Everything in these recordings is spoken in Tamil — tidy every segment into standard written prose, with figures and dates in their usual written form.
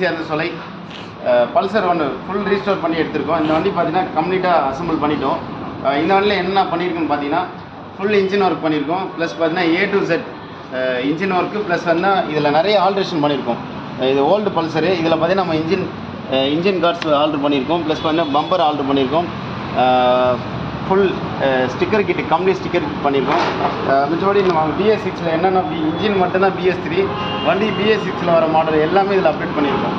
அந்த சொலை பல்சர் ஒன்று ஃபுல் ரீஸ்டோர் பண்ணி எடுத்திருக்கோம். இந்த வண்டி பார்த்தீங்கன்னா கம்ப்ளீட்டாக அசம்பிள் பண்ணிட்டோம். இந்த வண்டியில் என்ன பண்ணியிருக்குன்னு பார்த்தீங்கன்னா ஃபுல் இன்ஜின் ஒர்க் பண்ணியிருக்கோம். ப்ளஸ் பார்த்தீங்கன்னா A to Z engine work plus வந்து இதில் நிறைய ஆல்ட்ரேஷன் பண்ணியிருக்கோம். இது ஓல்டு பல்சரு. இதில் பார்த்தீங்கன்னா நம்ம இன்ஜின் கார்ட்ஸ் ஆல்ட்ரு பண்ணியிருக்கோம். ப்ளஸ் பார்த்தீங்கன்னா பம்பர் ஆல்ட்ரு பண்ணியிருக்கோம். ஃபுல் ஸ்டிக்கர் கிட்டு கம்ப்ளீட் ஸ்டிக்கர் கிட் பண்ணியிருக்கோம். மிச்சபடி நம்ம BS6 என்னென்ன இன்ஜின் மட்டும்தான் BS3 வண்டி BS6 வர மாடல் எல்லாமே இதில் அப்டேட் பண்ணியிருக்கோம்.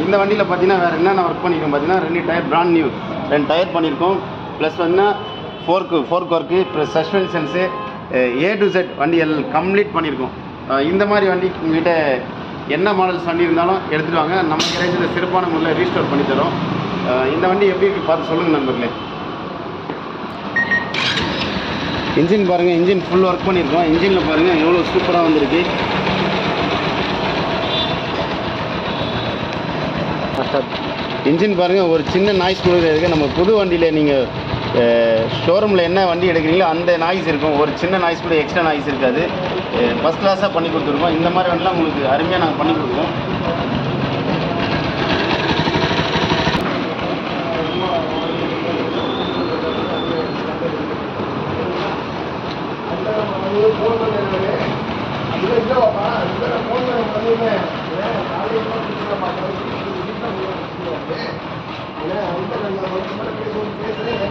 இந்த வண்டியில் பார்த்தீங்கன்னா வேறு என்னென்ன ஒர்க் பண்ணியிருக்கோம் பார்த்தீங்கன்னா 2 டயர் பிராண்ட் நியூ 2 டயர் பண்ணியிருக்கோம். ப்ளஸ் பார்த்தீங்கன்னா fork work plus suspensions A to Z வண்டி எல்லாம் கம்ப்ளீட் பண்ணியிருக்கோம். இந்த மாதிரி வண்டி உங்கள்கிட்ட என்ன மாடல்ஸ் வண்டி இருந்தாலும் எடுத்துகிட்டு வாங்க. நம்ம கேரேஜில் சிறப்பான முறையில் ரீஸ்டோர் பண்ணி தரோம். இந்த வண்டி எப்படி இருக்குது பார்த்து சொல்லுங்கள் நண்பர்களே. இன்ஜின் பாருங்கள், இன்ஜின் ஃபுல் ஒர்க் பண்ணியிருக்கோம். இன்ஜினில் பாருங்கள் எவ்வளோ சூப்பராக வந்திருக்கு. இன்ஜின் பாருங்கள் ஒரு சின்ன நாய்ஸ் கூட இருக்குது. நம்ம புது வண்டியில் நீங்கள் ஷோரூமில் என்ன வண்டி எடுக்கிறீங்களோ அந்த நாய்ஸ் இருக்கும். ஒரு சின்ன நாய்ஸ் கூட எக்ஸ்ட்ரா நாய்ஸ் இருக்காது. ஃபஸ்ட் கிளாஸாக பண்ணி கொடுத்துருக்கோம். இந்த மாதிரி வண்டிலாம் உங்களுக்கு அருமையாக நாங்கள் பண்ணி கொடுக்குறோம். பேசுகிறேன்